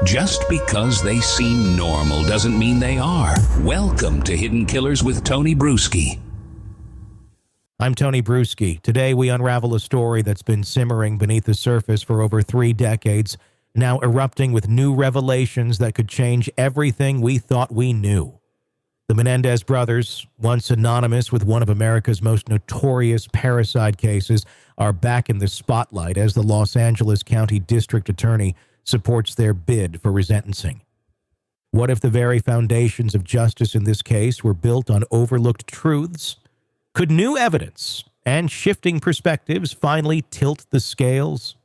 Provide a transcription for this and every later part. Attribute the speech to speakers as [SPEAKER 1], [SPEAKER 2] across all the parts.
[SPEAKER 1] Just because they seem normal doesn't mean they are. Welcome to Hidden Killers with Tony Brueski.
[SPEAKER 2] I'm Tony Brueski. Today we unravel a story that's been simmering beneath the surface for over 3 decades, now erupting with new revelations that could change everything we thought we knew. The Menendez brothers, once synonymous with one of America's most notorious parricide cases, are back in the spotlight as the Los Angeles County District Attorney supports their bid for resentencing. What if the very foundations of justice in this case were built on overlooked truths? Could new evidence and shifting perspectives finally tilt the scales?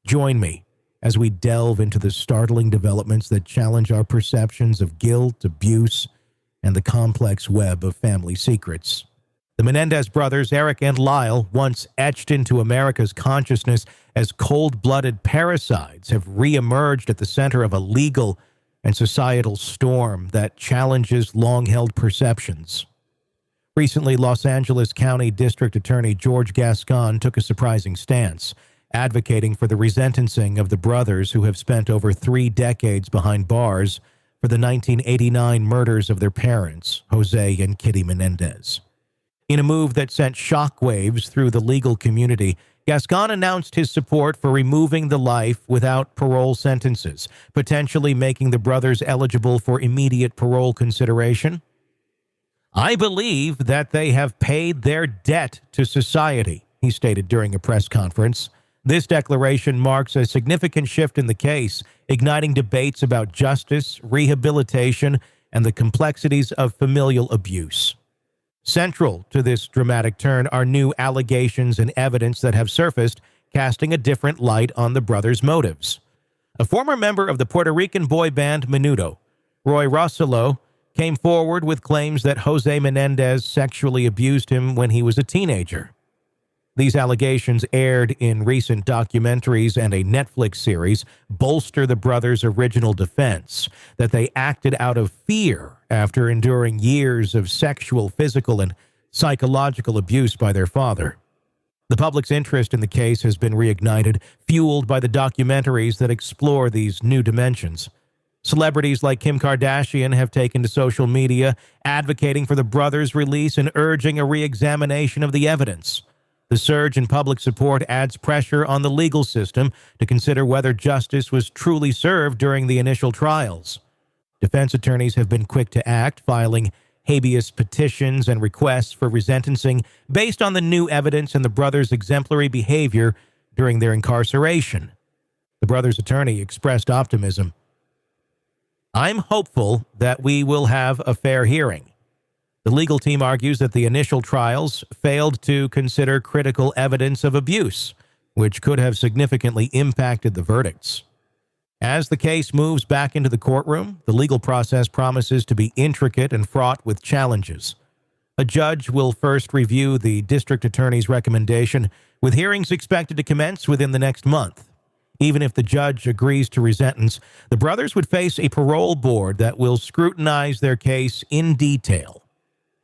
[SPEAKER 2] Join me as we delve into the startling developments that challenge our perceptions of guilt, abuse, and the complex web of family secrets. The Menendez brothers, Erik and Lyle, once etched into America's consciousness as cold-blooded parricides, have re-emerged at the center of a legal and societal storm that challenges long-held perceptions. Recently, Los Angeles County District Attorney George Gascón took a surprising stance, advocating for the resentencing of the brothers who have spent over 3 decades behind bars for the 1989 murders of their parents, Jose and Kitty Menendez. In a move that sent shockwaves through the legal community, Gascón announced his support for removing the life without parole sentences, potentially making the brothers eligible for immediate parole consideration. "I believe that they have paid their debt to society," he stated during a press conference. This declaration marks a significant shift in the case, igniting debates about justice, rehabilitation, and the complexities of familial abuse. Central to this dramatic turn are new allegations and evidence that have surfaced, casting a different light on the brothers' motives. A former member of the Puerto Rican boy band Menudo, Roy Rosselló, came forward with claims that Jose Menendez sexually abused him when he was a teenager. These allegations, aired in recent documentaries and a Netflix series, bolster the brothers' original defense that they acted out of fear after enduring years of sexual, physical, and psychological abuse by their father. The public's interest in the case has been reignited, fueled by the documentaries that explore these new dimensions. Celebrities like Kim Kardashian have taken to social media, advocating for the brothers' release and urging a re-examination of the evidence. The surge in public support adds pressure on the legal system to consider whether justice was truly served during the initial trials. Defense attorneys have been quick to act, filing habeas petitions and requests for resentencing based on the new evidence and the brothers' exemplary behavior during their incarceration. The brothers' attorney expressed optimism. "I'm hopeful that we will have a fair hearing." The legal team argues that the initial trials failed to consider critical evidence of abuse, which could have significantly impacted the verdicts. As the case moves back into the courtroom, the legal process promises to be intricate and fraught with challenges. A judge will first review the district attorney's recommendation, with hearings expected to commence within the next month. Even if the judge agrees to resentence, the brothers would face a parole board that will scrutinize their case in detail.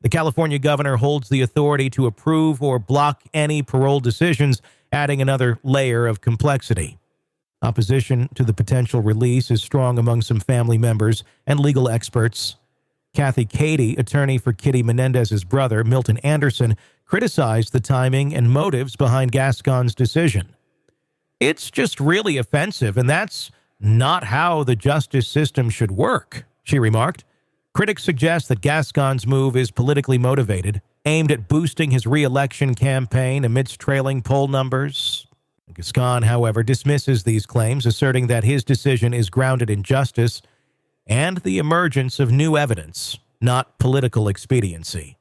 [SPEAKER 2] The California governor holds the authority to approve or block any parole decisions, adding another layer of complexity. Opposition to the potential release is strong among some family members and legal experts. Kathy Cady, attorney for Kitty Menendez's brother, Milton Anderson, criticized the timing and motives behind Gascon's decision. "It's just really offensive, and that's not how the justice system should work," she remarked. Critics suggest that Gascon's move is politically motivated, aimed at boosting his re-election campaign amidst trailing poll numbers. Gascón, however, dismisses these claims, asserting that his decision is grounded in justice and the emergence of new evidence, not political expediency.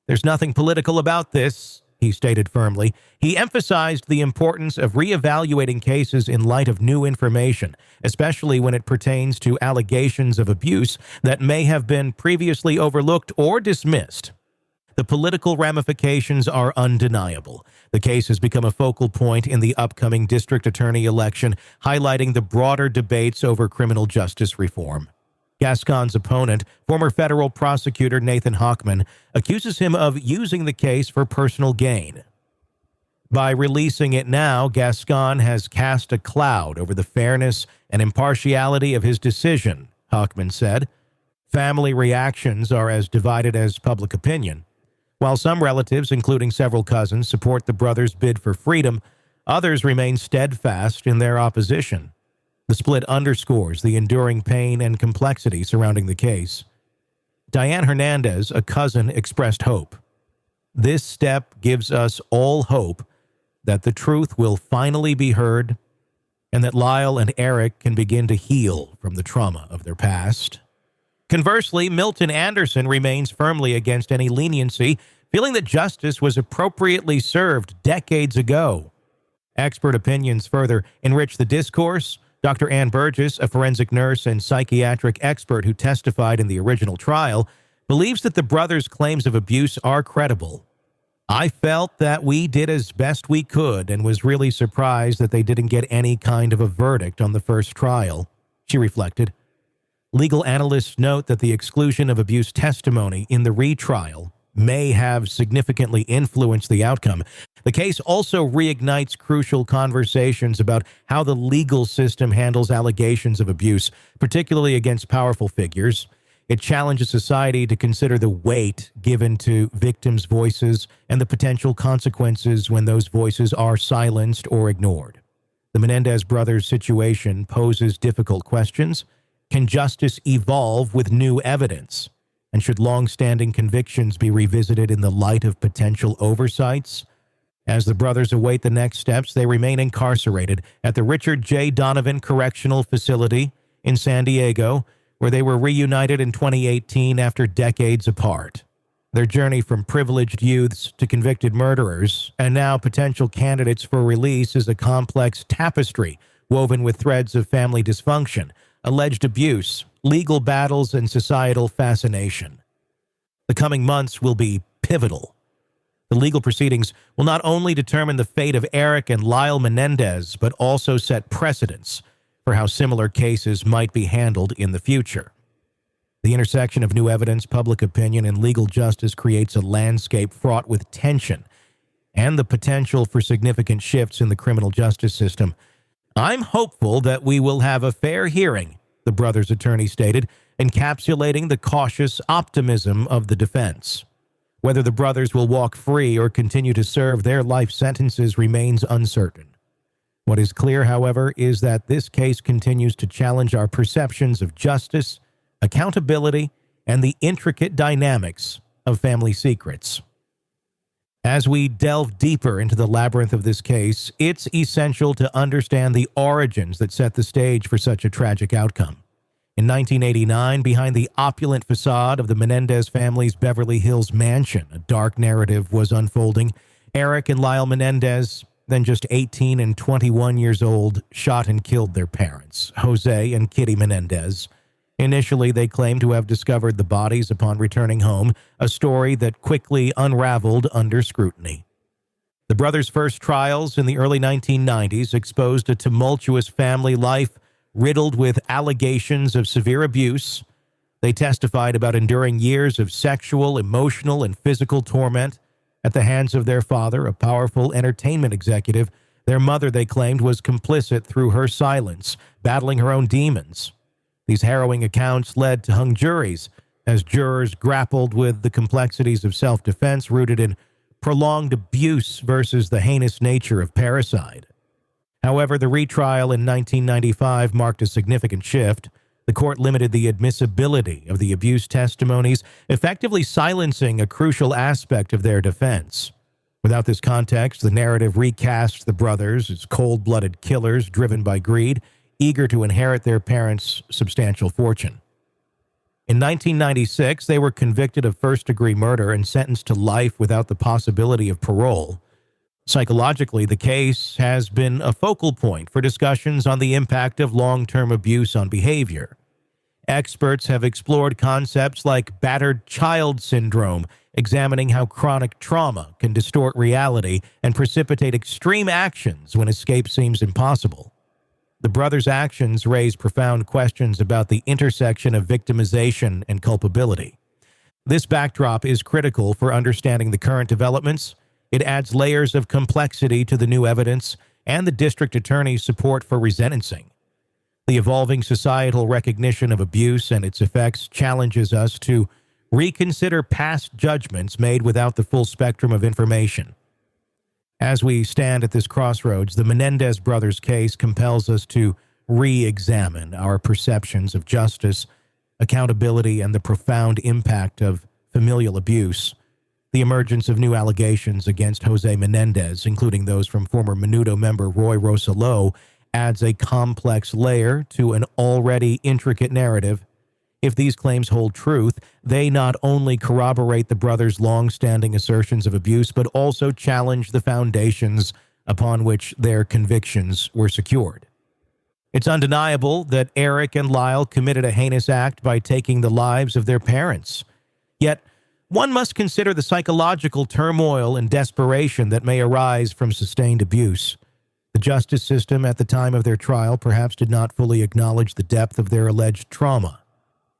[SPEAKER 2] "There's nothing political about this," he stated firmly. He emphasized the importance of reevaluating cases in light of new information, especially when it pertains to allegations of abuse that may have been previously overlooked or dismissed. The political ramifications are undeniable. The case has become a focal point in the upcoming district attorney election, highlighting the broader debates over criminal justice reform. Gascon's opponent, former federal prosecutor Nathan Hochman, accuses him of using the case for personal gain. By releasing it now, Gascón has cast a cloud over the fairness and impartiality of his decision, Hochman said. Family reactions are as divided as public opinion. While some relatives, including several cousins, support the brothers' bid for freedom, others remain steadfast in their opposition. The split underscores the enduring pain and complexity surrounding the case. Diane Hernandez, a cousin, expressed hope. This step gives us all hope that the truth will finally be heard and that Lyle and Erik can begin to heal from the trauma of their past. Conversely, Milton Anderson remains firmly against any leniency, feeling that justice was appropriately served decades ago. Expert opinions further enrich the discourse. Dr. Ann Burgess, a forensic nurse and psychiatric expert who testified in the original trial, believes that the brothers' claims of abuse are credible. I felt that we did as best we could and was really surprised that they didn't get any kind of a verdict on the first trial, she reflected. Legal analysts note that the exclusion of abuse testimony in the retrial may have significantly influenced the outcome. The case also reignites crucial conversations about how the legal system handles allegations of abuse, particularly against powerful figures. It challenges society to consider the weight given to victims' voices and the potential consequences when those voices are silenced or ignored. The Menendez brothers' situation poses difficult questions. Can justice evolve with new evidence? And should long-standing convictions be revisited in the light of potential oversights? As the brothers await the next steps, they remain incarcerated at the Richard J. Donovan Correctional Facility in San Diego, where they were reunited in 2018 after decades apart. Their journey from privileged youths to convicted murderers, and now potential candidates for release, is a complex tapestry woven with threads of family dysfunction, alleged abuse, legal battles, and societal fascination. The coming months will be pivotal. The legal proceedings will not only determine the fate of Erik and Lyle Menendez, but also set precedents for how similar cases might be handled in the future. The intersection of new evidence, public opinion, and legal justice creates a landscape fraught with tension and the potential for significant shifts in the criminal justice system. I'm hopeful that we will have a fair hearing, the brothers' attorney stated, encapsulating the cautious optimism of the defense. Whether the brothers will walk free or continue to serve their life sentences remains uncertain. What is clear, however, is that this case continues to challenge our perceptions of justice, accountability, and the intricate dynamics of family secrets. As we delve deeper into the labyrinth of this case, it's essential to understand the origins that set the stage for such a tragic outcome. In 1989, behind the opulent facade of the Menendez family's Beverly Hills mansion, a dark narrative was unfolding. Erik and Lyle Menendez, then just 18 and 21 years old, shot and killed their parents, Jose and Kitty Menendez. Initially, they claimed to have discovered the bodies upon returning home, a story that quickly unraveled under scrutiny. The brothers' first trials in the early 1990s exposed a tumultuous family life riddled with allegations of severe abuse. They testified about enduring years of sexual, emotional, and physical torment at the hands of their father, a powerful entertainment executive. Their mother, they claimed, was complicit through her silence, battling her own demons. These harrowing accounts led to hung juries, as jurors grappled with the complexities of self-defense rooted in prolonged abuse versus the heinous nature of parricide. However, the retrial in 1995 marked a significant shift. The court limited the admissibility of the abuse testimonies, effectively silencing a crucial aspect of their defense. Without this context, the narrative recasts the brothers as cold-blooded killers driven by greed, eager to inherit their parents' substantial fortune. In 1996, they were convicted of first-degree murder and sentenced to life without the possibility of parole. Psychologically, the case has been a focal point for discussions on the impact of long-term abuse on behavior. Experts have explored concepts like battered child syndrome, examining how chronic trauma can distort reality and precipitate extreme actions when escape seems impossible. The brothers' actions raise profound questions about the intersection of victimization and culpability. This backdrop is critical for understanding the current developments. It adds layers of complexity to the new evidence and the district attorney's support for resentencing. The evolving societal recognition of abuse and its effects challenges us to reconsider past judgments made without the full spectrum of information. As we stand at this crossroads, the Menendez brothers' case compels us to re-examine our perceptions of justice, accountability, and the profound impact of familial abuse. The emergence of new allegations against Jose Menendez, including those from former Menudo member Roy Rosselló, adds a complex layer to an already intricate narrative. If these claims hold truth, they not only corroborate the brothers' long-standing assertions of abuse, but also challenge the foundations upon which their convictions were secured. It's undeniable that Erik and Lyle committed a heinous act by taking the lives of their parents. Yet, one must consider the psychological turmoil and desperation that may arise from sustained abuse. The justice system at the time of their trial perhaps did not fully acknowledge the depth of their alleged trauma.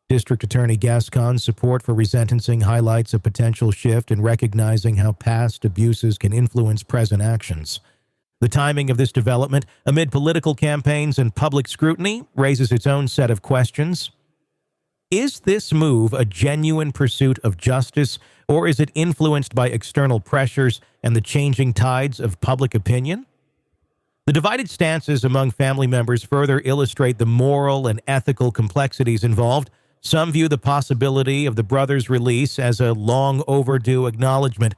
[SPEAKER 2] District Attorney Gascón's support for resentencing highlights a potential shift in recognizing how past abuses can influence present actions. The timing of this development, amid political campaigns and public scrutiny, raises its own set of questions. Is this move a genuine pursuit of justice, or is it influenced by external pressures and the changing tides of public opinion? The divided stances among family members further illustrate the moral and ethical complexities involved. Some view the possibility of the brothers' release as a long overdue acknowledgement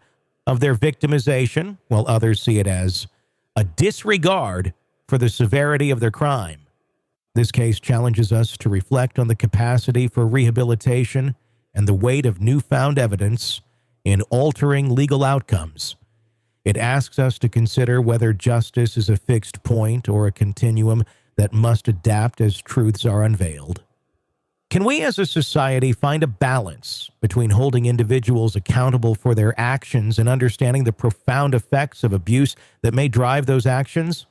[SPEAKER 2] of their victimization, while others see it as a disregard for the severity of their crime. This case challenges us to reflect on the capacity for rehabilitation and the weight of newfound evidence in altering legal outcomes. It asks us to consider whether justice is a fixed point or a continuum that must adapt as truths are unveiled. Can we as a society find a balance between holding individuals accountable for their actions and understanding the profound effects of abuse that may drive those actions?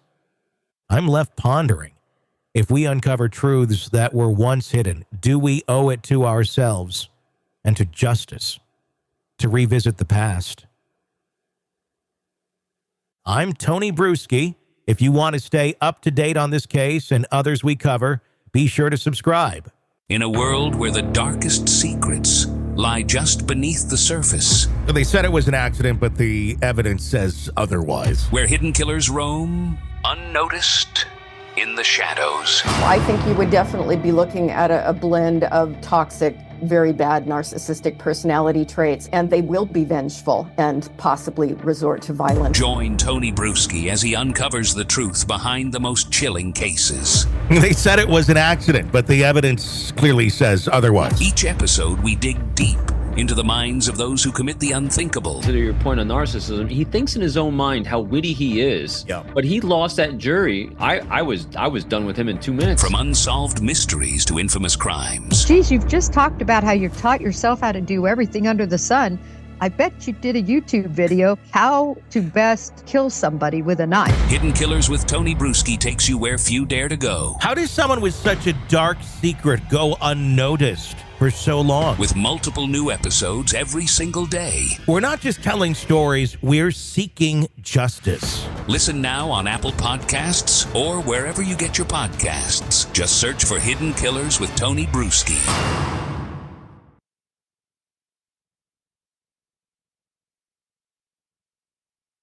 [SPEAKER 2] I'm left pondering. If we uncover truths that were once hidden, do we owe it to ourselves and to justice to revisit the past? I'm Tony Brueski. If you want to stay up to date on this case and others we cover, be sure to subscribe.
[SPEAKER 1] In a world where the darkest secrets lie just beneath the surface.
[SPEAKER 2] They said it was an accident, but the evidence says otherwise.
[SPEAKER 1] Where hidden killers roam, unnoticed, in the shadows.
[SPEAKER 3] I think you would definitely be looking at a blend of toxic, very bad narcissistic personality traits, and they will be vengeful and possibly resort to violence.
[SPEAKER 1] Join Tony Brueski as he uncovers the truth behind the most chilling cases.
[SPEAKER 2] They said it was an accident, but the evidence clearly says otherwise.
[SPEAKER 1] Each episode, we dig deep into the minds of those who commit the unthinkable.
[SPEAKER 4] To your point on narcissism, he thinks in his own mind how witty he is.
[SPEAKER 2] Yeah.
[SPEAKER 4] But he lost that jury. I was done with him in 2 minutes.
[SPEAKER 1] From unsolved mysteries to infamous crimes.
[SPEAKER 5] Geez, you've just talked about how you taught yourself how to do everything under the sun. I bet you did a YouTube video, how to best kill somebody with a knife.
[SPEAKER 1] Hidden Killers with Tony Brueski takes you where few dare to go.
[SPEAKER 2] How does someone with such a dark secret go unnoticed for so long?
[SPEAKER 1] With multiple new episodes every single day.
[SPEAKER 2] We're not just telling stories, we're seeking justice.
[SPEAKER 1] Listen now on Apple Podcasts or wherever you get your podcasts. Just search for Hidden Killers with Tony Brueski.